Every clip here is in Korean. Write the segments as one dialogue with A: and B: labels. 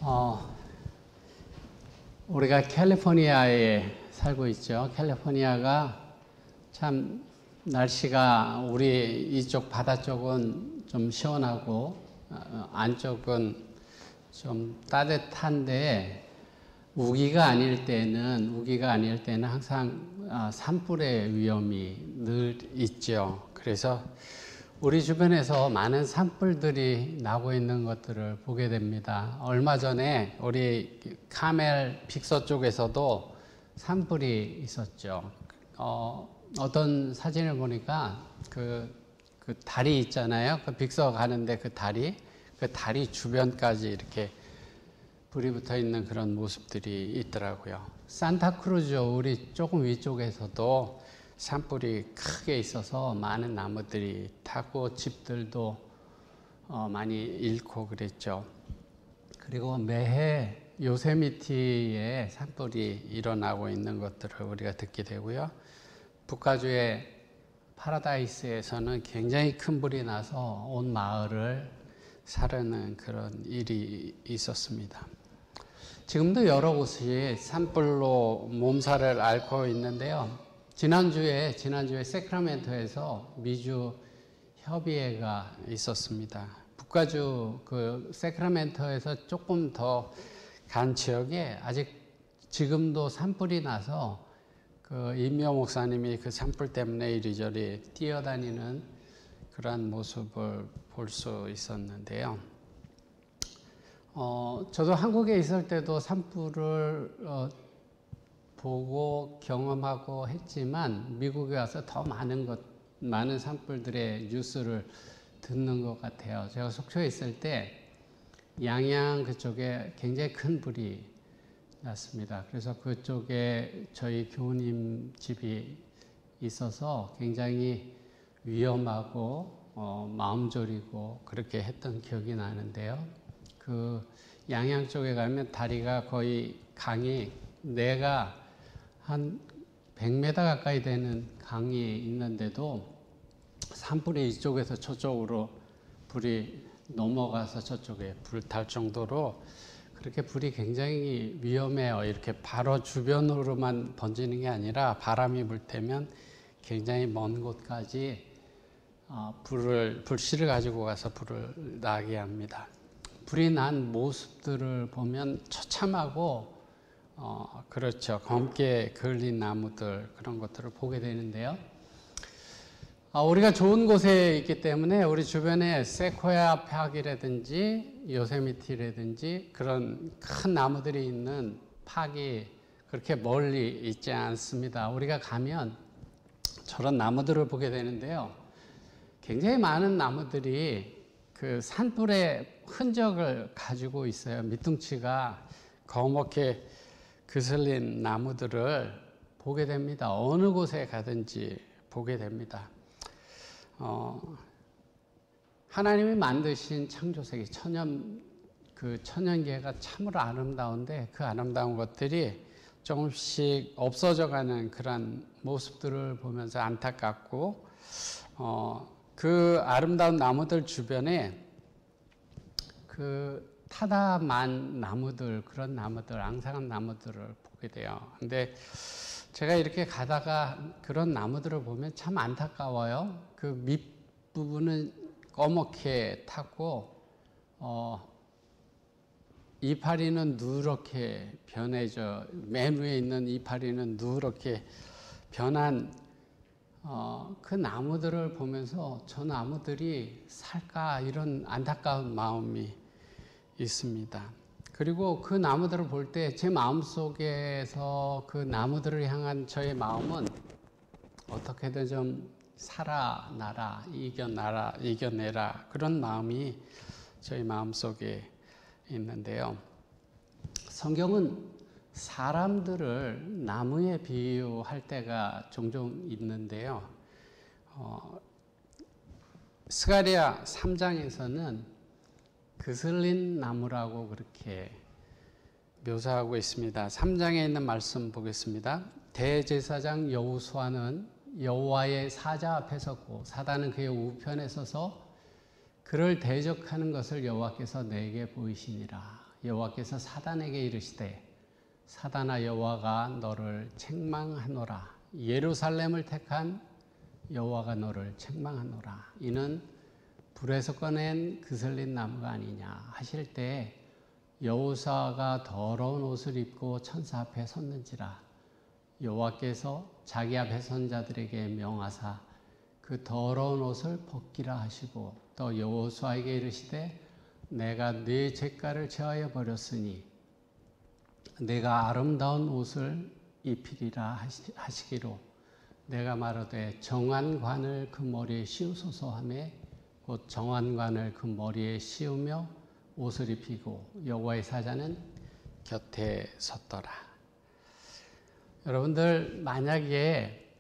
A: 어, 우리가 캘리포니아에 살고 있죠. 캘리포니아가 참 날씨가 우리 이쪽 바다 쪽은 좀 시원하고 안쪽은 좀 따뜻한데 우기가 아닐 때는 항상 산불의 위험이 늘 있죠. 그래서 우리 주변에서 많은 산불들이 나고 있는 것들을 보게 됩니다. 얼마 전에 우리 카멜 빅서 쪽에서도 산불이 있었죠. 어떤 사진을 보니까 그 다리 있잖아요. 그 빅서 가는데 그 다리 주변까지 이렇게 불이 붙어 있는 그런 모습들이 있더라고요. 산타크루즈 우리 조금 위쪽에서도 산불이 크게 있어서 많은 나무들이 타고 집들도 많이 잃고 그랬죠. 그리고 매해 요세미티에 산불이 일어나고 있는 것들을 우리가 듣게 되고요. 북가주의 파라다이스에서는 굉장히 큰 불이 나서 온 마을을 사르는 그런 일이 있었습니다. 지금도 여러 곳이 산불로 몸살을 앓고 있는데요. 지난주에 세크라멘토에서 미주 협의회가 있었습니다. 북가주 그 세크라멘토에서 조금 더 간 지역에 아직 지금도 산불이 나서 그 임묘 목사님이 그 산불 때문에 이리저리 뛰어다니는 그러한 모습을 볼 수 있었는데요. 저도 한국에 있을 때도 산불을 보고 경험하고 했지만 미국에 와서 더 많은 산불들의 뉴스를 듣는 것 같아요. 제가 속초에 있을 때 양양 그쪽에 굉장히 큰 불이 났습니다. 그래서 그쪽에 저희 교우님 집이 있어서 굉장히 위험하고 마음 졸이고 그렇게 했던 기억이 나는데요. 그 양양 쪽에 가면 다리가 거의 강이 내가 한 100m 가까이 되는 강이 있는데도 산불이 이쪽에서 저쪽으로 불이 넘어가서 저쪽에 불탈 정도로 그렇게 불이 굉장히 위험해요. 이렇게 바로 주변으로만 번지는 게 아니라 바람이 불 때면 굉장히 먼 곳까지 불씨를 가지고 가서 불을 나게 합니다. 불이 난 모습들을 보면 처참하고 그렇죠. 검게 그을린 나무들 그런 것들을 보게 되는데요. 우리가 좋은 곳에 있기 때문에 우리 주변에 세코야 파크라든지 요세미티라든지 그런 큰 나무들이 있는 파크이 그렇게 멀리 있지 않습니다. 우리가 가면 저런 나무들을 보게 되는데요. 굉장히 많은 나무들이 그 산불의 흔적을 가지고 있어요. 밑둥치가 거먹게 그슬린 나무들을 보게 됩니다. 어느 곳에 가든지 보게 됩니다. 하나님이 만드신 창조세계 천연계가 참으로 아름다운데 그 아름다운 것들이 조금씩 없어져가는 그런 모습들을 보면서 안타깝고 그 아름다운 나무들 주변에 그 타다만 나무들 그런 나무들 앙상한 나무들을 보게 돼요. 근데 제가 이렇게 가다가 그런 나무들을 보면 참 안타까워요. 그 밑부분은 꺼멓게 탔고 이파리는 누렇게 변해져 맨 위에 있는 이파리는 누렇게 변한 그 나무들을 보면서 저 나무들이 살까 이런 안타까운 마음이 있습니다. 그리고 그 나무들을 볼 때 제 마음속에서 그 나무들을 향한 저의 마음은 어떻게든 좀 살아나라, 이겨내라 그런 마음이 저희 마음속에 있는데요. 성경은 사람들을 나무에 비유할 때가 종종 있는데요. 스가랴 3장에서는 그슬린 나무라고 그렇게 묘사하고 있습니다. 3장에 있는 말씀 보겠습니다. 대제사장 여호수아는 여호와의 사자 앞에 섰고 사단은 그의 우편에 서서 그를 대적하는 것을 여호와께서 내게 보이시니라. 여호와께서 사단에게 이르시되 사단아 여호와가 너를 책망하노라. 예루살렘을 택한 여호와가 너를 책망하노라. 이는 불에서 꺼낸 그슬린 나무가 아니냐 하실 때 여호사가 더러운 옷을 입고 천사 앞에 섰는지라. 여호와께서 자기 앞에 선 자들에게 명하사 그 더러운 옷을 벗기라 하시고 또 여호수아에게 이르시되 내가 네 죄가를 제하여 버렸으니 내가 아름다운 옷을 입히리라 하시기로 내가 말하되 정한관을 그 머리에 씌우소서 하매 곧 정한관을 그 머리에 씌우며 옷을 입히고 여호와의 사자는 곁에 섰더라. 여러분들 만약에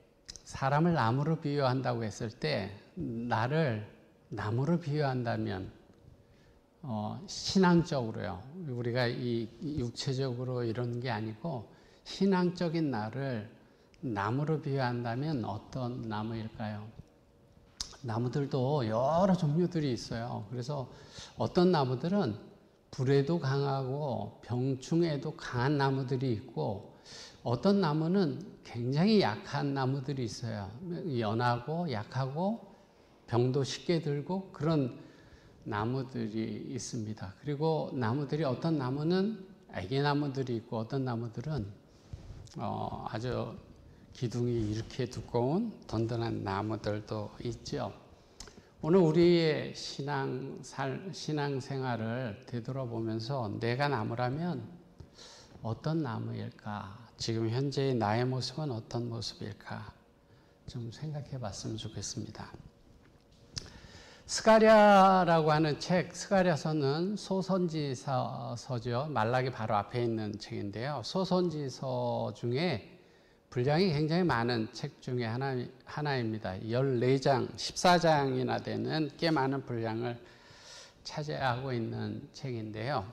A: 사람을 나무로 비유한다고 했을 때 나를 나무로 비유한다면 신앙적으로요. 우리가 이 육체적으로 이런 게 아니고 신앙적인 나를 나무로 비유한다면 어떤 나무일까요? 나무들도 여러 종류들이 있어요. 그래서 어떤 나무들은 불에도 강하고 병충해에도 강한 나무들이 있고 어떤 나무는 굉장히 약한 나무들이 있어요. 연하고 약하고 병도 쉽게 들고 그런 나무들이 있습니다. 그리고 나무들이 어떤 나무는 애기나무들이 있고 어떤 나무들은 아주 기둥이 이렇게 두꺼운 든든한 나무들도 있죠. 오늘 우리의 신앙생활을 되돌아보면서 내가 나무라면 어떤 나무일까? 지금 현재의 나의 모습은 어떤 모습일까? 좀 생각해 봤으면 좋겠습니다. 스가랴라고 하는 책, 스가랴서는 소선지서죠. 말라기 바로 앞에 있는 책인데요. 소선지서 중에 분량이 굉장히 많은 책 중에 하나입니다. 14장, 14장이나 되는 꽤 많은 분량을 차지하고 있는 책인데요.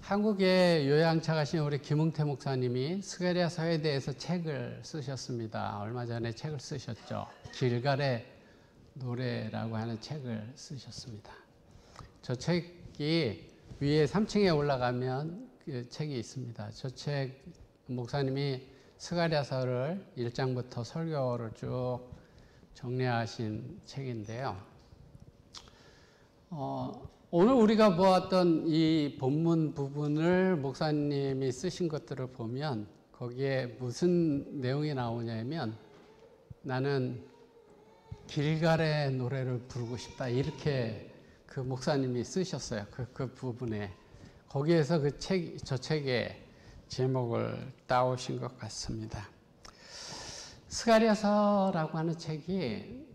A: 한국의 요양차가신 우리 김웅태 목사님이 스가랴서에 대해서 책을 쓰셨습니다. 얼마 전에 책을 쓰셨죠. 길갈의 노래라고 하는 책을 쓰셨습니다. 저 책이 위에 3층에 올라가면 그 책이 있습니다. 저 책 목사님이 스가랴서를 1장부터 설교를 쭉 정리하신 책인데요. 오늘 우리가 보았던 이 본문 부분을 목사님이 쓰신 것들을 보면 거기에 무슨 내용이 나오냐면 나는 길갈의 노래를 부르고 싶다 이렇게 그 목사님이 쓰셨어요. 그 부분에 거기에서 저 책에 제목을 따오신 것 같습니다. 스가랴서라고 하는 책이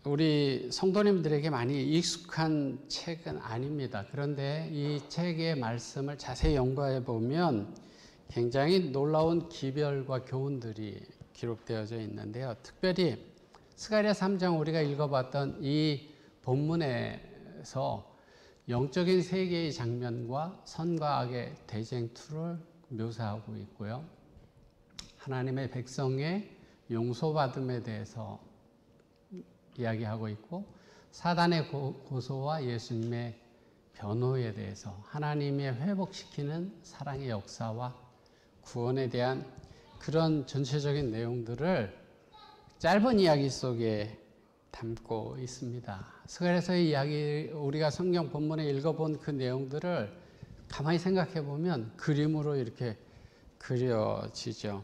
A: 우리 성도님들에게 많이 익숙한 책은 아닙니다. 그런데 이 책의 말씀을 자세히 연구해 보면 굉장히 놀라운 기별과 교훈들이 기록되어져 있는데요. 특별히 스가랴 3장 우리가 읽어봤던 이 본문에서 영적인 세계의 장면과 선과 악의 대쟁투를 묘사하고 있고요. 하나님의 백성의 용서받음에 대해서 이야기하고 있고 사단의 고소와 예수님의 변호에 대해서 하나님의 회복시키는 사랑의 역사와 구원에 대한 그런 전체적인 내용들을 짧은 이야기 속에 담고 있습니다. 스가랴서의 이야기 우리가 성경 본문에 읽어본 그 내용들을 가만히 생각해 보면 그림으로 이렇게 그려지죠.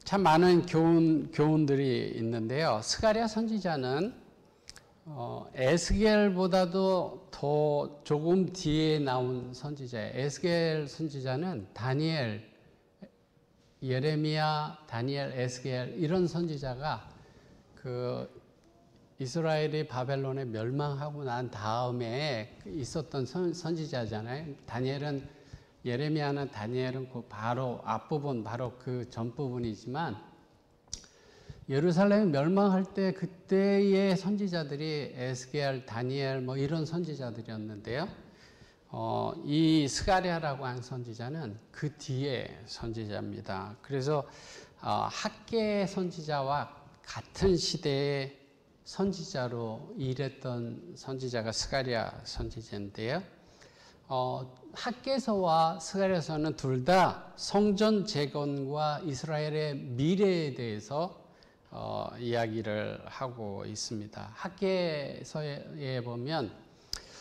A: 참 많은 교훈들이 있는데요. 스가랴 선지자는 에스겔보다도 더 조금 뒤에 나온 선지자예요. 에스겔 선지자는 다니엘, 예레미야, 다니엘, 에스겔 이런 선지자가 그 이스라엘이 바벨론에 멸망하고 난 다음에 있었던 선지자잖아요. 예레미야는 다니엘은 그 바로 앞부분, 바로 그 전부분이지만 예루살렘이 멸망할 때 그때의 선지자들이 에스겔, 다니엘 뭐 이런 선지자들이었는데요. 이 스가랴라고 하는 선지자는 그 뒤에 선지자입니다. 그래서 학계 선지자와 같은 시대에 선지자로 일했던 선지자가 스가랴 선지자인데요. 학개서와 스가랴서는 둘 다 성전 재건과 이스라엘의 미래에 대해서 이야기를 하고 있습니다. 학개서에 보면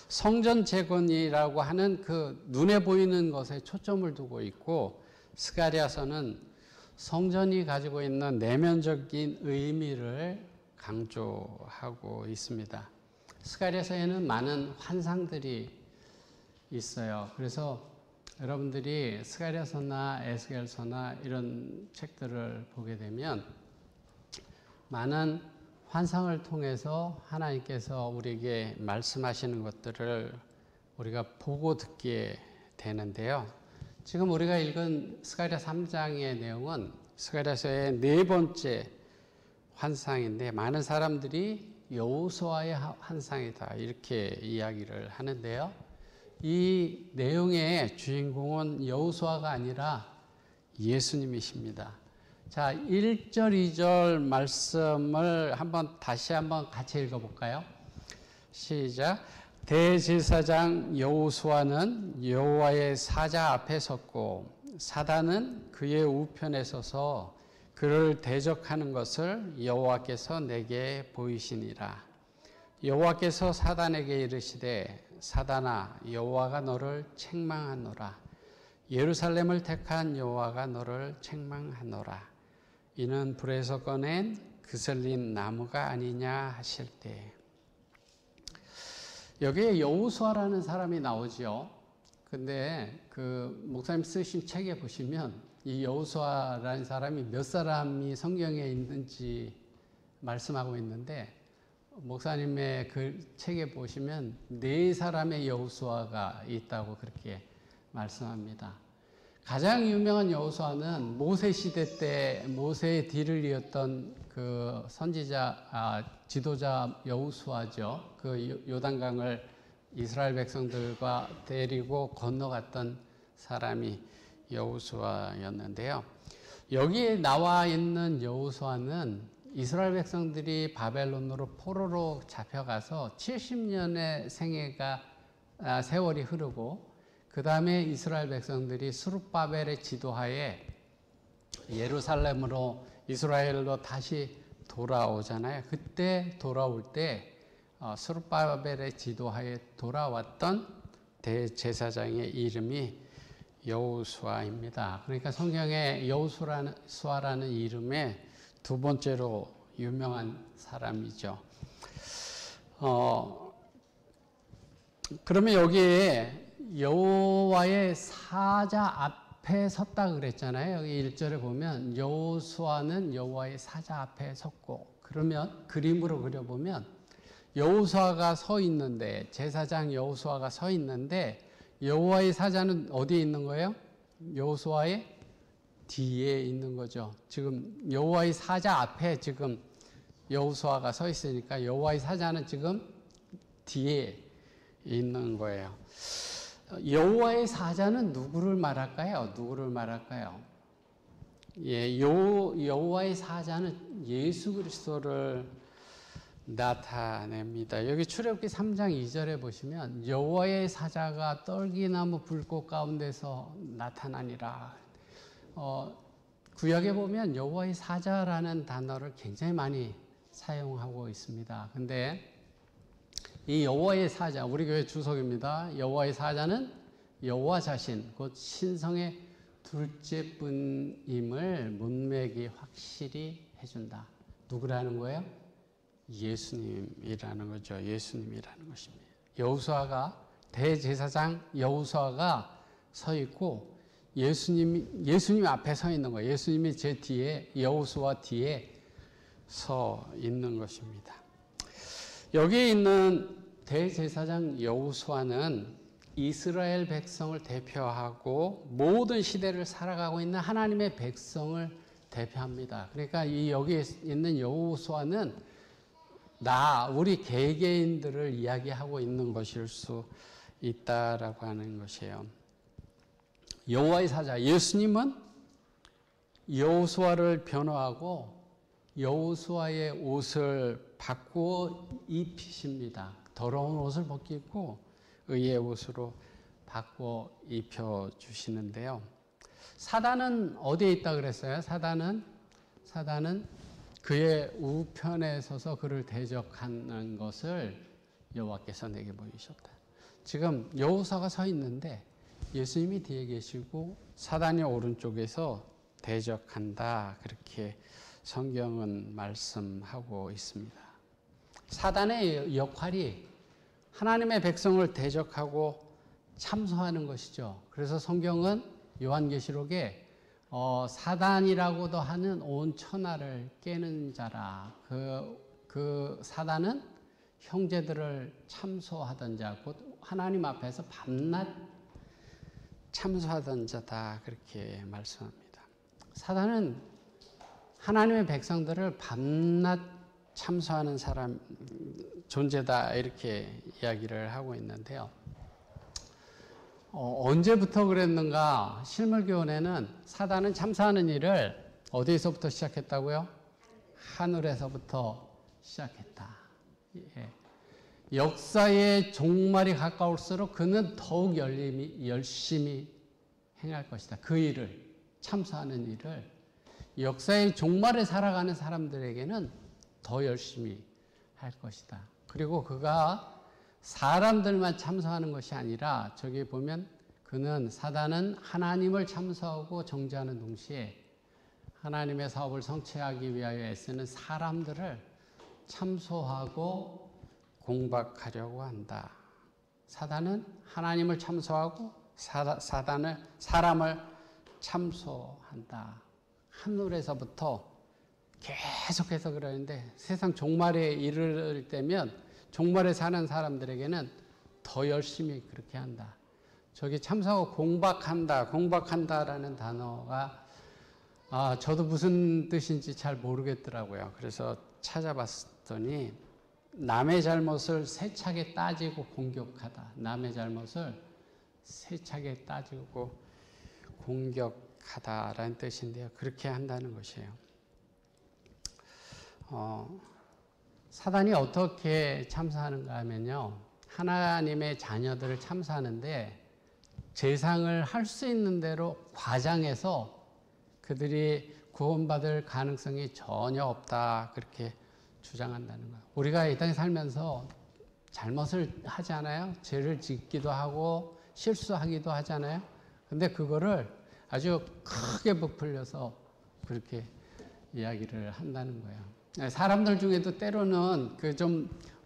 A: 성전 재건이라고 하는 그 눈에 보이는 것에 초점을 두고 있고, 스가랴서는 성전이 가지고 있는 내면적인 의미를 강조하고 있습니다. 스가랴서에는 많은 환상들이 있어요. 그래서 여러분들이 스가랴서나 에스겔서나 이런 책들을 보게 되면 많은 환상을 통해서 하나님께서 우리에게 말씀하시는 것들을 우리가 보고 듣게 되는데요. 지금 우리가 읽은 스가랴 3장의 내용은 스가랴서의 네 번째 환상인데, 많은 사람들이 여호수아의 환상이다 이렇게 이야기를 하는데요. 이 내용의 주인공은 여호수아가 아니라 예수님이십니다. 자, 1절, 2절 말씀을 다시 한번 같이 읽어볼까요? 시작. 대제사장 여호수아는 여호와의 사자 앞에 섰고 사단은 그의 우편에 서서 그를 대적하는 것을 여호와께서 내게 보이시니라. 여호와께서 사단에게 이르시되 사단아, 여호와가 너를 책망하노라. 예루살렘을 택한 여호와가 너를 책망하노라. 이는 불에서 꺼낸 그슬린 나무가 아니냐 하실 때. 여기에 여호수아라는 사람이 나오죠. 근데 그 목사님 쓰신 책에 보시면 이 여호수아라는 사람이 몇 사람이 성경에 있는지 말씀하고 있는데, 목사님의 그 책에 보시면 4사람의 여호수아가 있다고 그렇게 말씀합니다. 가장 유명한 여호수아는 모세 시대 때 모세의 뒤를 이었던 그 선지자, 지도자 여호수아죠. 그 요단강을 이스라엘 백성들과 데리고 건너갔던 사람이 여호수아였는데요. 여기에 나와 있는 여호수아는 이스라엘 백성들이 바벨론으로 포로로 잡혀가서 70년의 세월이 흐르고, 그 다음에 이스라엘 백성들이 스룹바벨의 지도하에 예루살렘으로 이스라엘로 다시 돌아오잖아요. 그때 돌아올 때 스룹바벨의 지도하에 돌아왔던 대제사장의 이름이 여호수아입니다. 그러니까 성경에 여호수아라는 이름의 두 번째로 유명한 사람이죠. 그러면 여기에 여호와의 사자 앞에 섰다 그랬잖아요. 여기 1절에 보면 여호수아는 여호와의 사자 앞에 섰고, 그러면 그림으로 그려보면 여호수아가 서 있는데, 제사장 여호수아가 서 있는데, 여호와의 사자는 어디에 있는 거예요? 여호수아의 뒤에 있는 거죠. 지금 여호와의 사자 앞에 지금 여호수아가 서 있으니까 여호와의 사자는 지금 뒤에 있는 거예요. 여호와의 사자는 누구를 말할까요? 예, 여호와의 사자는 예수 그리스도를 나타냅니다. 여기 출애굽기 3장 2절에 보시면 여호와의 사자가 떨기나무 불꽃 가운데서 나타나니라. 구약에 보면 여호와의 사자라는 단어를 굉장히 많이 사용하고 있습니다. 근데 이 여호와의 사자, 우리 교회 주석입니다. 여호와의 사자는 여호와 자신, 곧 신성의 둘째 분임을 문맥이 확실히 해준다. 누구라는 거예요? 예수님이라는 거죠. 예수님이라는 것입니다. 여호수아가, 대제사장 여호수아가 서 있고 예수님 앞에 서 있는 거예요. 예수님이 제 뒤에, 여호수아 뒤에 서 있는 것입니다. 여기에 있는 대제사장 여호수아는 이스라엘 백성을 대표하고 모든 시대를 살아가고 있는 하나님의 백성을 대표합니다. 그러니까 여기에 있는 여호수아는 우리 개개인들을 이야기하고 있는 것일 수 있다라고 하는 것이에요. 여호와의 사자 예수님은 여호수아를 변호하고 여호수아의 옷을 바꾸어 입히십니다. 더러운 옷을 벗기고 의의 옷으로 바꾸어 입혀주시는데요. 사단은 어디에 있다 그랬어요? 사단은 그의 우편에 서서 그를 대적하는 것을 여호와께서 내게 보이셨다. 지금 여호수아가 서 있는데 예수님이 뒤에 계시고 사단이 오른쪽에서 대적한다. 그렇게 성경은 말씀하고 있습니다. 사단의 역할이 하나님의 백성을 대적하고 참소하는 것이죠. 그래서 성경은 요한계시록에 사단이라고도 하는 온 천하를 깨는 자라. 그 사단은 형제들을 참소하던 자, 곧 하나님 앞에서 밤낮 참소하던 자다. 그렇게 말씀합니다. 사단은 하나님의 백성들을 밤낮 참소하는 사람, 존재다. 이렇게 이야기를 하고 있는데요. 언제부터 그랬는가? 실물교훈에는 사단은 참소하는 일을 어디에서부터 시작했다고요? 하늘에서부터 시작했다. 예. 역사의 종말이 가까울수록 그는 더욱 열심히 행할 것이다. 그 일을, 참소하는 일을 역사의 종말에 살아가는 사람들에게는 더 열심히 할 것이다. 그리고 그가 사람들만 참소하는 것이 아니라 저기 보면 사단은 하나님을 참소하고 정죄하는 동시에 하나님의 사업을 성취하기 위하여 애쓰는 사람들을 참소하고 공박하려고 한다. 사단은 하나님을 참소하고 사람을 참소한다. 하늘에서부터 계속해서 그러는데 세상 종말에 이를 때면 종말에 사는 사람들에게는 더 열심히 그렇게 한다. 저기 참소하고 공박한다라는 단어가 저도 무슨 뜻인지 잘 모르겠더라고요. 그래서 찾아봤더니 남의 잘못을 세차게 따지고 공격하다. 남의 잘못을 세차게 따지고 공격하다라는 뜻인데요. 그렇게 한다는 것이에요. 사단이 어떻게 참소하는가 하면요. 하나님의 자녀들을 참소하는데 재상을 할 수 있는 대로 과장해서 그들이 구원받을 가능성이 전혀 없다. 그렇게 주장한다는 거예요. 우리가 이 땅에 살면서 잘못을 하지 않아요? 죄를 짓기도 하고 실수하기도 하잖아요. 근데 그거를 아주 크게 부풀려서 그렇게 이야기를 한다는 거예요. 사람들 중에도 때로는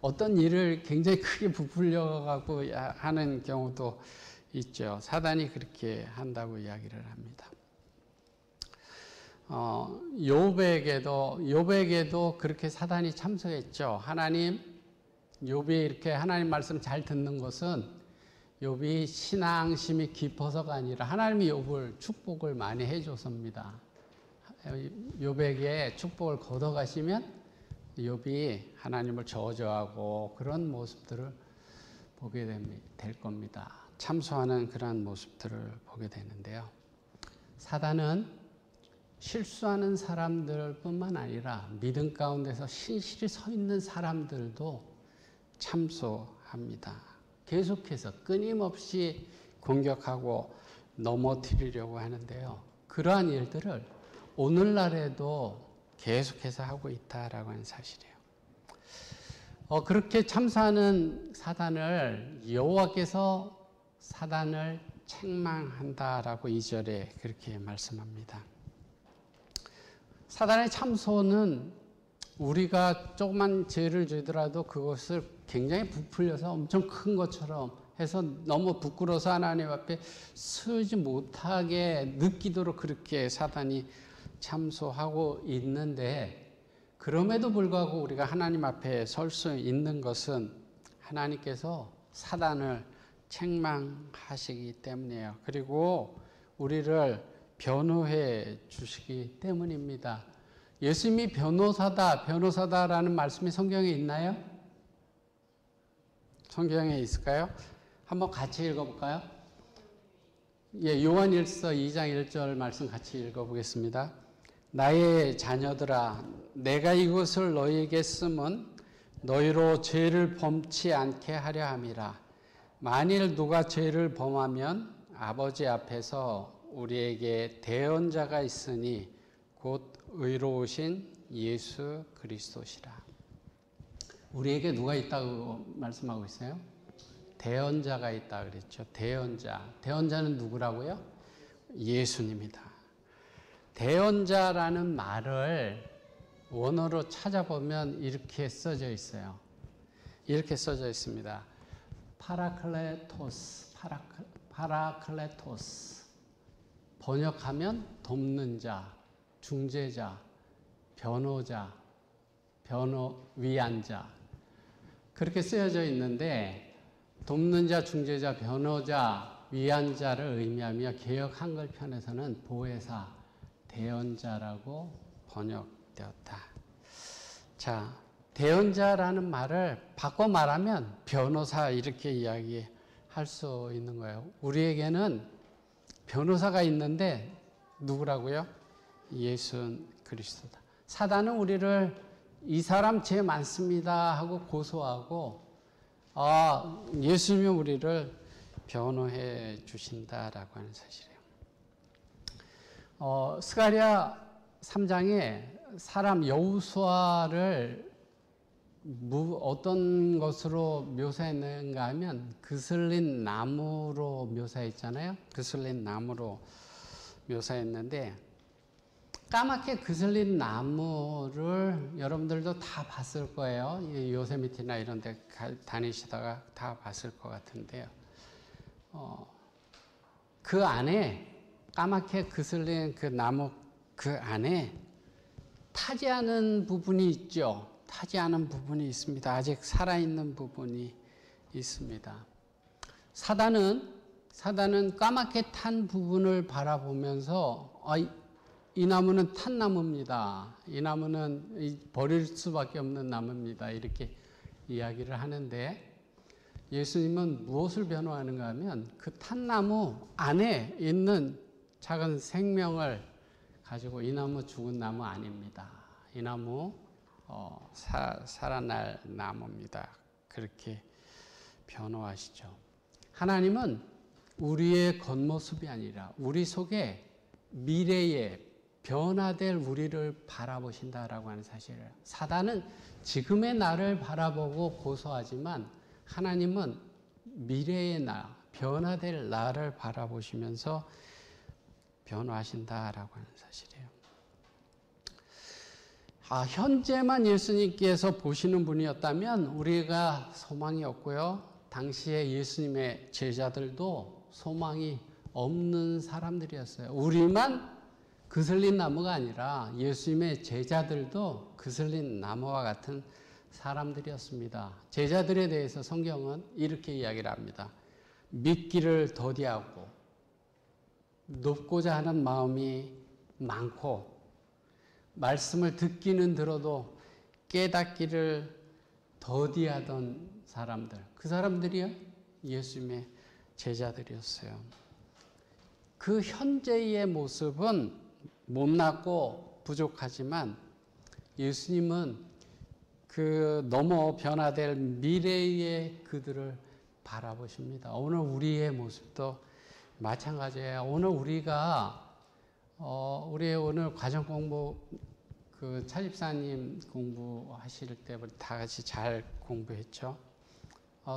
A: 어떤 일을 굉장히 크게 부풀려가고 하는 경우도 있죠. 사단이 그렇게 한다고 이야기를 합니다. 욥에게도 그렇게 사단이 참소했죠. 욥이 이렇게 하나님 말씀 잘 듣는 것은 욥이 신앙심이 깊어서가 아니라 하나님이 욥을 축복을 많이 해줘서입니다. 욥에게 축복을 걷어가시면 욥이 하나님을 저주하고 그런 모습들을 보게 될 겁니다. 참소하는 그런 모습들을 보게 되는데요. 사단은 실수하는 사람들뿐만 아니라 믿음 가운데서 신실히 서 있는 사람들도 참소합니다. 계속해서 끊임없이 공격하고 넘어뜨리려고 하는데요. 그러한 일들을 오늘날에도 계속해서 하고 있다라고 하는 사실이에요. 그렇게 참소하는 사단을 여호와께서 사단을 책망한다라고 2절에 그렇게 말씀합니다. 사단의 참소는 우리가 조그만 죄를 지더라도 그것을 굉장히 부풀려서 엄청 큰 것처럼 해서 너무 부끄러워서 하나님 앞에 서지 못하게 느끼도록 그렇게 사단이 참소하고 있는데, 그럼에도 불구하고 우리가 하나님 앞에 설 수 있는 것은 하나님께서 사단을 책망하시기 때문이에요. 그리고 우리를 변호해 주시기 때문입니다. 예수님이 변호사다라는 말씀이 성경에 있나요? 성경에 있을까요? 한번 같이 읽어볼까요? 요한일서 2장 1절 말씀 같이 읽어보겠습니다. 나의 자녀들아, 내가 이것을 너희에게 쓰면 너희로 죄를 범치 않게 하려 함이라. 만일 누가 죄를 범하면 아버지 앞에서 우리에게 대언자가 있으니 곧 의로우신 예수 그리스도시라. 우리에게 누가 있다고 말씀하고 있어요? 대언자가 있다 그랬죠. 대언자. 대언자는 누구라고요? 예수님이다. 대언자라는 말을 원어로 찾아보면 이렇게 써져 있어요. 이렇게 써져 있습니다. 파라클레토스. 번역하면 돕는 자, 중재자, 변호자, 위한 자. 그렇게 쓰여져 있는데 돕는 자, 중재자, 변호자, 위한 자를 의미하며 개역 한글편에서는 보혜사, 대언자라고 번역되었다. 자, 대언자라는 말을 바꿔 말하면 변호사 이렇게 이야기할 수 있는 거예요. 우리에게는 변호사가 있는데 누구라고요? 예수 그리스도다. 사단은 우리를 이 사람 죄 많습니다 하고 고소하고 예수님이 우리를 변호해 주신다라고 하는 사실이에요. 스가랴 3장에 사람 여호수아를 어떤 것으로 묘사했는가 하면 그슬린 나무로 묘사했잖아요. 그슬린 나무로 묘사했는데 까맣게 그슬린 나무를 여러분들도 다 봤을 거예요. 요세미티나 이런 데 다니시다가 다 봤을 것 같은데요. 그 안에 까맣게 그슬린 그 나무 그 안에 타지 않은 부분이 있죠. 타지 않은 부분이 있습니다. 아직 살아있는 부분이 있습니다. 사단은 까맣게 탄 부분을 바라보면서 이 나무는 탄 나무입니다. 이 나무는 버릴 수밖에 없는 나무입니다. 이렇게 이야기를 하는데 예수님은 무엇을 변호하는가 하면 그 탄 나무 안에 있는 작은 생명을 가지고 이 나무 죽은 나무 아닙니다. 이 나무 살아날 나무입니다. 그렇게 변호하시죠. 하나님은 우리의 겉모습이 아니라 우리 속에 미래에 변화될 우리를 바라보신다라고 하는 사실을. 사단은 지금의 나를 바라보고 고소하지만 하나님은 미래의 나, 변화될 나를 바라보시면서 변화하신다라고 하는 사실이에요. 현재만 예수님께서 보시는 분이었다면 우리가 소망이 없고요. 당시에 예수님의 제자들도 소망이 없는 사람들이었어요. 우리만 그슬린 나무가 아니라 예수님의 제자들도 그슬린 나무와 같은 사람들이었습니다. 제자들에 대해서 성경은 이렇게 이야기를 합니다. 믿기를 더디하고 높고자 하는 마음이 많고 말씀을 듣기는 들어도 깨닫기를 더디하던 사람들, 그 사람들이요 예수님의 제자들이었어요. 그 현재의 모습은 못났고 부족하지만 예수님은 그 넘어 변화될 미래의 그들을 바라보십니다. 오늘 우리의 모습도 마찬가지예요. 오늘 우리가 우리 오늘 과정 공부 그 차집사님 공부하실 때 다 같이 잘 공부했죠.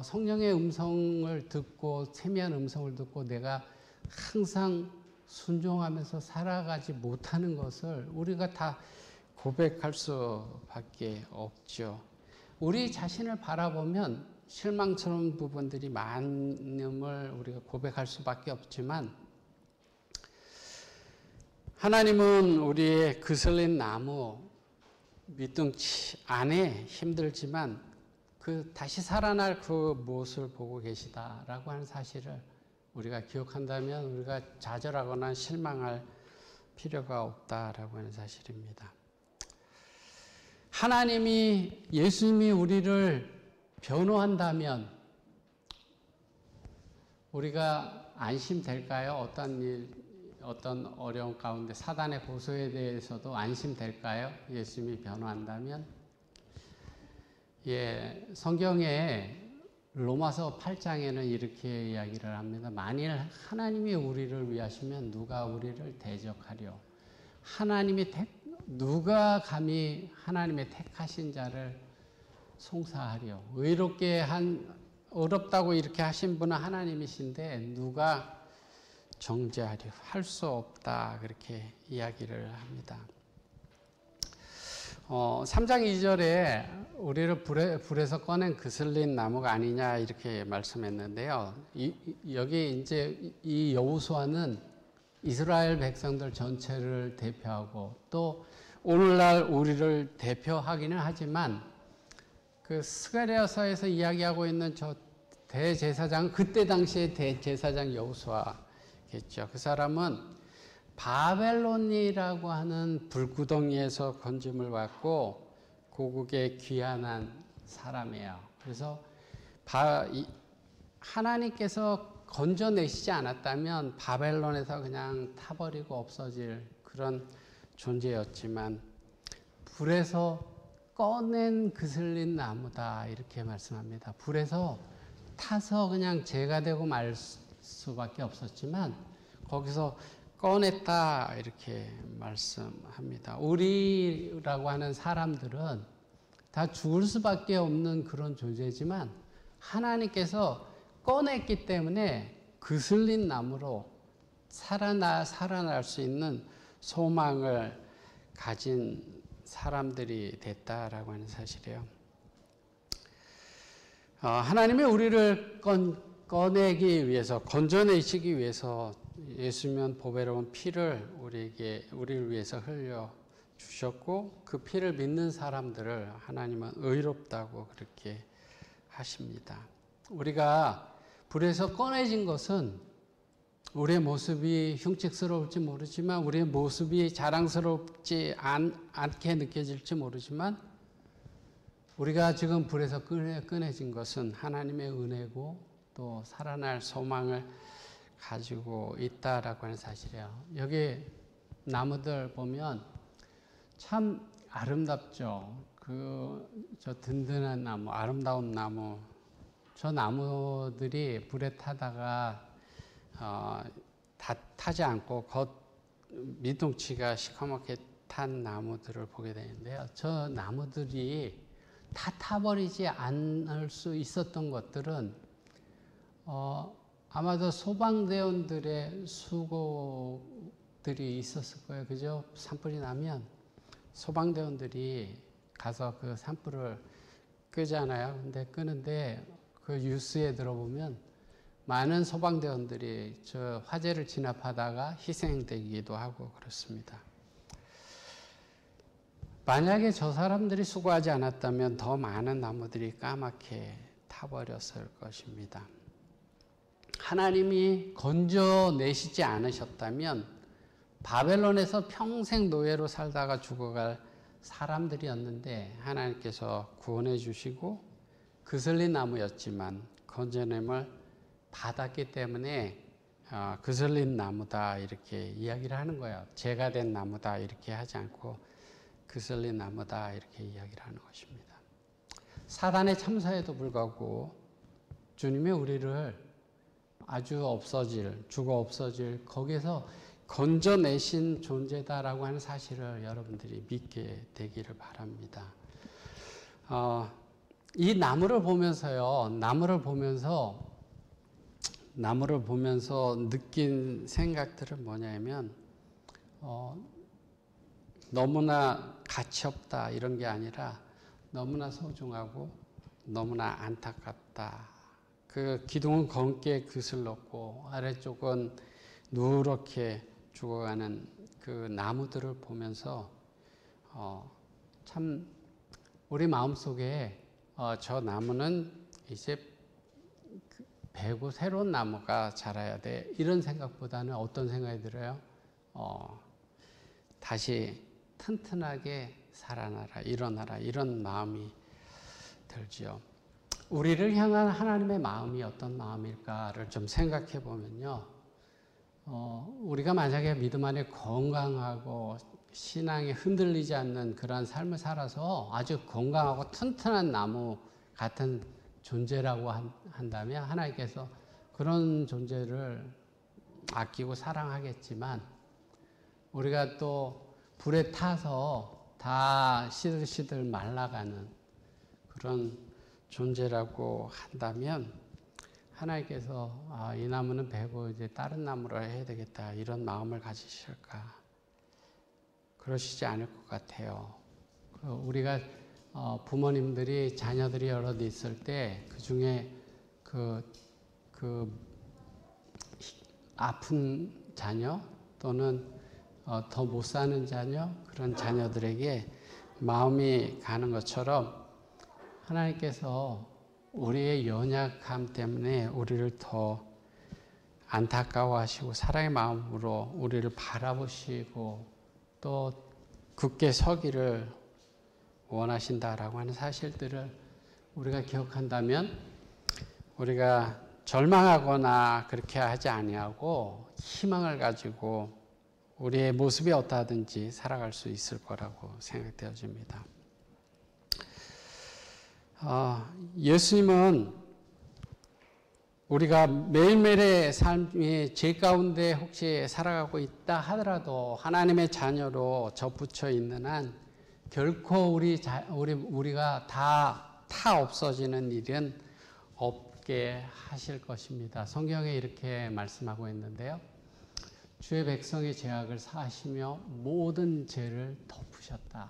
A: 성령의 음성을 듣고 세미한 음성을 듣고 내가 항상 순종하면서 살아가지 못하는 것을 우리가 다 고백할 수밖에 없죠. 우리 자신을 바라보면 실망스러운 부분들이 많음을 우리가 고백할 수밖에 없지만 하나님은 우리의 그슬린 나무 밑둥치 안에 힘들지만 그 다시 살아날 그 모습을 보고 계시다라고 하는 사실을 우리가 기억한다면 우리가 좌절하거나 실망할 필요가 없다라고 하는 사실입니다. 하나님이 예수님이 우리를 변호한다면 우리가 안심될까요? 어떤 어려운 가운데 사단의 고소에 대해서도 안심될까요? 예수님이 변호한다면? 예, 성경에 로마서 8장에는 이렇게 이야기를 합니다. 만일 하나님이 우리를 위하시면 누가 우리를 대적하려? 누가 감히 하나님의 택하신 자를 송사하려? 어렵다고 이렇게 하신 분은 하나님이신데 누가 정죄하려? 할 수 없다. 그렇게 이야기를 합니다. 3장 2절에 우리를 불에서 꺼낸 그슬린 나무가 아니냐 이렇게 말씀했는데요. 여기 이제 이 여호수아는 이스라엘 백성들 전체를 대표하고 또 오늘날 우리를 대표하기는 하지만 그 스가랴서에서 이야기하고 있는 저 대제사장, 그때 당시에 대제사장 여호수아겠죠. 그 사람은 바벨론이라고 하는 불구덩이에서 건짐을 받고 고국에 귀환한 사람이에요. 그래서 하나님께서 건져내시지 않았다면 바벨론에서 그냥 타버리고 없어질 그런 존재였지만 불에서 꺼낸 그슬린 나무다 이렇게 말씀합니다. 불에서 타서 그냥 재가 되고 말 수밖에 없었지만 거기서 꺼냈다 이렇게 말씀합니다. 우리라고 하는 사람들은 다 죽을 수밖에 없는 그런 존재지만 하나님께서 꺼냈기 때문에 그슬린 나무로 살아날 수 있는 소망을 가진 사람들이 됐다라고 하는 사실이에요. 하나님이 우리를 꺼내기 위해서, 건져내시기 위해서 예수님은 보배로운 피를 우리를 위해서 흘려 주셨고 그 피를 믿는 사람들을 하나님은 의롭다고 그렇게 하십니다. 우리가 불에서 꺼내진 것은 우리의 모습이 흉측스러울지 모르지만 우리의 모습이 자랑스럽지 않게 느껴질지 모르지만 우리가 지금 불에서 꺼내진 것은 하나님의 은혜고 또 살아날 소망을 가지고 있다라고 하는 사실이에요. 여기 나무들 보면 참 아름답죠. 저 든든한 나무, 아름다운 나무. 저 나무들이 불에 타다가 타지 않고 밑둥치가 시커멓게 탄 나무들을 보게 되는데요. 저 나무들이 다 타버리지 않을 수 있었던 것들은 아마도 소방대원들의 수고들이 있었을 거예요. 그죠? 산불이 나면 소방대원들이 가서 그 산불을 끄잖아요. 근데 끄는데 그 뉴스에 들어보면 많은 소방대원들이 저 화재를 진압하다가 희생되기도 하고 그렇습니다. 만약에 저 사람들이 수고하지 않았다면 더 많은 나무들이 까맣게 타버렸을 것입니다. 하나님이 건져내시지 않으셨다면 바벨론에서 평생 노예로 살다가 죽어갈 사람들이었는데 하나님께서 구원해 주시고 그슬린 나무였지만 건져냄을 받았기 때문에 그슬린 나무다 이렇게 이야기를 하는 거예요. 죄가 된 나무다 이렇게 하지 않고 그슬린 나무다 이렇게 이야기를 하는 것입니다. 사단의 참사에도 불구하고 주님이 우리를 아주 죽어 없어질 거기에서 건져내신 존재다라고 하는 사실을 여러분들이 믿게 되기를 바랍니다. 이 나무를 보면서 느낀 생각들은 뭐냐면 너무나 가치 없다 이런 게 아니라 너무나 소중하고 너무나 안타깝다. 그 기둥은 검게 그슬렀고 아래쪽은 누렇게 죽어가는 그 나무들을 보면서 참 우리 마음속에 저 나무는 이제 베고 새로운 나무가 자라야 돼 이런 생각보다는 어떤 생각이 들어요? 다시 튼튼하게 살아나라 일어나라 이런 마음이 들지요. 우리를 향한 하나님의 마음이 어떤 마음일까를 좀 생각해 보면요. 우리가 만약에 믿음 안에 건강하고 신앙에 흔들리지 않는 그러한 삶을 살아서 아주 건강하고 튼튼한 나무 같은 존재라고 한다면 하나님께서 그런 존재를 아끼고 사랑하겠지만 우리가 또 불에 타서 다 시들시들 말라가는 그런 존재라고 한다면 하나님께서 이 나무는 베고 이제 다른 나무를 해야 되겠다 이런 마음을 가지실까? 그러시지 않을 것 같아요. 우리가 부모님들이 자녀들이 여럿 있을 때 그 중에 그 아픈 자녀 또는 더 못 사는 자녀 그런 자녀들에게 마음이 가는 것처럼 하나님께서 우리의 연약함 때문에 우리를 더 안타까워하시고 사랑의 마음으로 우리를 바라보시고 또 굳게 서기를 원하신다라고 하는 사실들을 우리가 기억한다면 우리가 절망하거나 그렇게 하지 아니하고 희망을 가지고 우리의 모습이 어떠하든지 살아갈 수 있을 거라고 생각되어집니다. 예수님은 우리가 매일매일의 삶이 죄 가운데 혹시 살아가고 있다 하더라도 하나님의 자녀로 접붙여 있는 한 결코 우리가 다 없어지는 일은 없게 하실 것입니다. 성경에 이렇게 말씀하고 있는데요. 주의 백성의 죄악을 사하시며 모든 죄를 덮으셨다.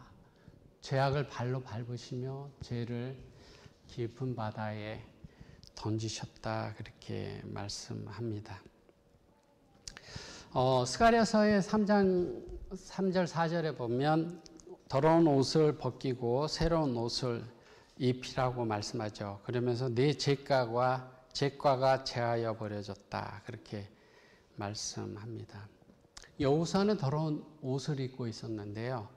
A: 죄악을 발로 밟으시며 죄를 깊은 바다에 던지셨다. 그렇게 말씀합니다. 스가랴서의 3장 3절 4절에 보면 더러운 옷을 벗기고 새로운 옷을 입히라고 말씀하죠. 그러면서 내 죄가가 제하여 버려졌다. 그렇게 말씀합니다. 여호사는 더러운 옷을 입고 있었는데요.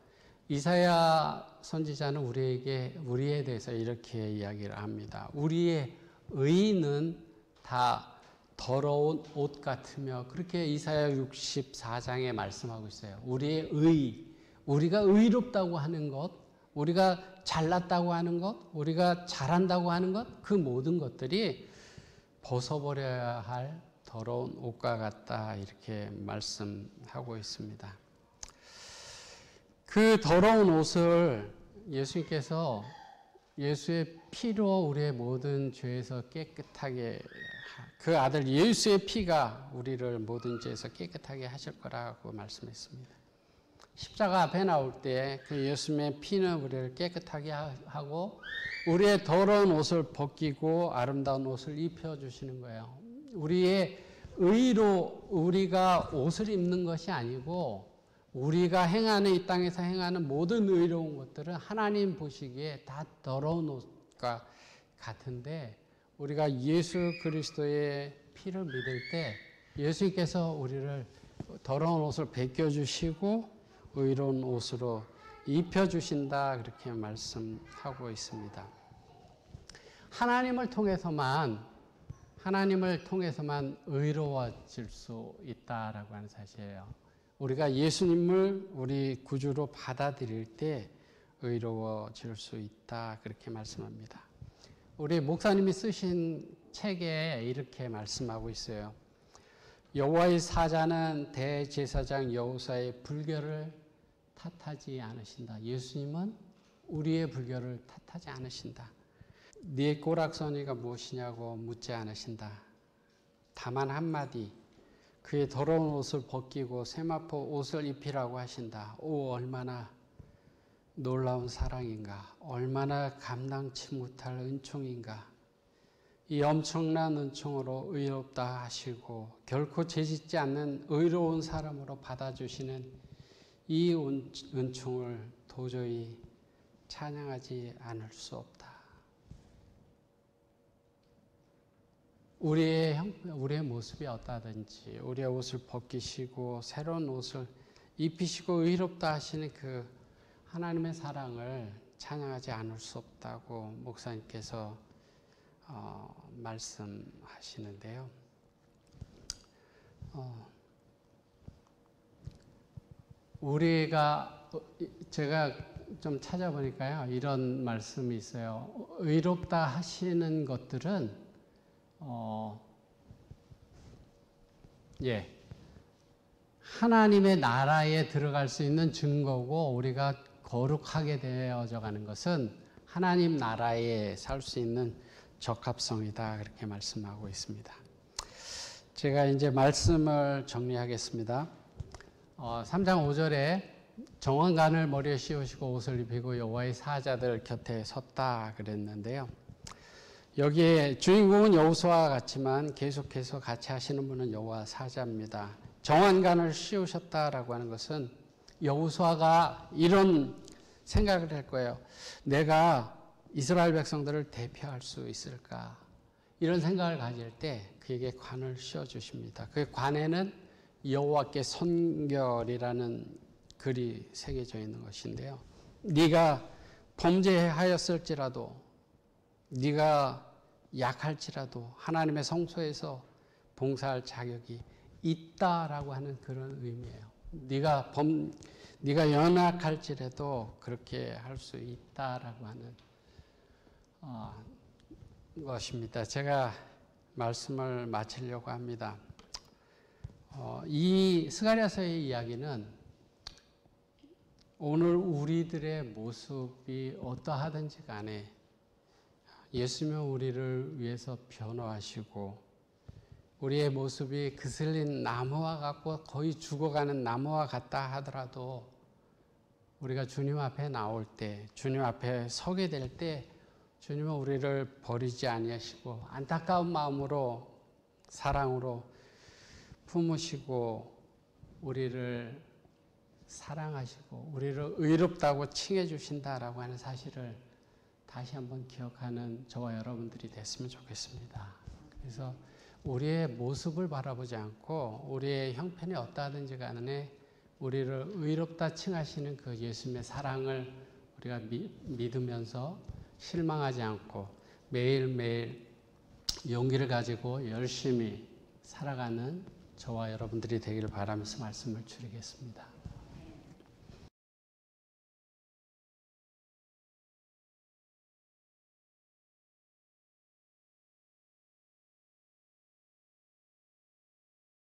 A: 이사야 선지자는 우리에 대해서 이렇게 이야기를 합니다. 우리의 의는 다 더러운 옷 같으며 그렇게 이사야 64장에 말씀하고 있어요. 우리의 의, 우리가 의롭다고 하는 것, 우리가 잘났다고 하는 것, 우리가 잘한다고 하는 것, 그 모든 것들이 벗어버려야 할 더러운 옷과 같다 이렇게 말씀하고 있습니다. 그 더러운 옷을 예수님께서 예수의 피로 우리의 모든 죄에서 깨끗하게 그 아들 예수의 피가 우리를 모든 죄에서 깨끗하게 하실 거라고 말씀했습니다. 십자가 앞에 나올 때 그 예수님의 피는 우리를 깨끗하게 하고 우리의 더러운 옷을 벗기고 아름다운 옷을 입혀주시는 거예요. 우리의 의로 우리가 옷을 입는 것이 아니고 우리가 행하는 이 땅에서 행하는 모든 의로운 것들은 하나님 보시기에 다 더러운 옷과 같은데 우리가 예수 그리스도의 피를 믿을 때 예수님께서 우리를 더러운 옷을 벗겨주시고 의로운 옷으로 입혀주신다 그렇게 말씀하고 있습니다. 하나님을 통해서만 의로워질 수 있다라고 하는 사실이에요. 우리가 예수님을 우리 구주로 받아들일 때 의로워질 수 있다 그렇게 말씀합니다. 우리 목사님이 쓰신 책에 이렇게 말씀하고 있어요. 여호와의 사자는 대제사장 여호사의 불결을 탓하지 않으신다. 예수님은 우리의 불결을 탓하지 않으신다. 네 꼬락서니가 무엇이냐고 묻지 않으신다. 다만 한마디 그의 더러운 옷을 벗기고 세마포 옷을 입히라고 하신다. 오 얼마나 놀라운 사랑인가. 얼마나 감당치 못할 은총인가. 이 엄청난 은총으로 의롭다 하시고 결코 죄짓지 않는 의로운 사람으로 받아주시는 이 은총을 도저히 찬양하지 않을 수 없다. 우리의 모습이 어떠하든지 우리의 옷을 벗기시고 새로운 옷을 입히시고 의롭다 하시는 그 하나님의 사랑을 찬양하지 않을 수 없다고 목사님께서 말씀하시는데요. 우리가 제가 좀 찾아보니까요 이런 말씀이 있어요. 의롭다 하시는 것들은 하나님의 나라에 들어갈 수 있는 증거고 우리가 거룩하게 되어져 가는 것은 하나님 나라에 살 수 있는 적합성이다 그렇게 말씀하고 있습니다. 제가 이제 말씀을 정리하겠습니다. 3장 5절에 정언관을 머리에 씌우시고 옷을 입히고 여호와의 사자들 곁에 섰다 그랬는데요. 여기에 주인공은 여호수아와 같지만 계속해서 같이 하시는 분은 여호와 사자입니다. 정언관을 씌우셨다라고 하는 것은 여호수아가 이런 생각을 할 거예요. 내가 이스라엘 백성들을 대표할 수 있을까? 이런 생각을 가질 때 그에게 관을 씌워주십니다. 그 관에는 여호와께 선결이라는 글이 새겨져 있는 것인데요. 네가 범죄하였을지라도 네가 약할지라도 하나님의 성소에서 봉사할 자격이 있다라고 하는 그런 의미예요. 네가 연약할지라도 그렇게 할 수 있다라고 하는 것입니다. 제가 말씀을 마치려고 합니다. 이 스가랴서의 이야기는 오늘 우리들의 모습이 어떠하든지 간에 예수님은 우리를 위해서 변화하시고 우리의 모습이 그슬린 나무와 같고 거의 죽어가는 나무와 같다 하더라도 우리가 주님 앞에 나올 때, 주님 앞에 서게 될 때 주님은 우리를 버리지 아니하시고 안타까운 마음으로 사랑으로 품으시고 우리를 사랑하시고 우리를 의롭다고 칭해 주신다라고 하는 사실을 다시 한번 기억하는 저와 여러분들이 됐으면 좋겠습니다. 그래서 우리의 모습을 바라보지 않고 우리의 형편이 어떠하든지 간에 우리를 의롭다 칭하시는 그 예수님의 사랑을 우리가 믿으면서 실망하지 않고 매일매일 용기를 가지고 열심히 살아가는 저와 여러분들이 되기를 바라면서 말씀을 줄이겠습니다.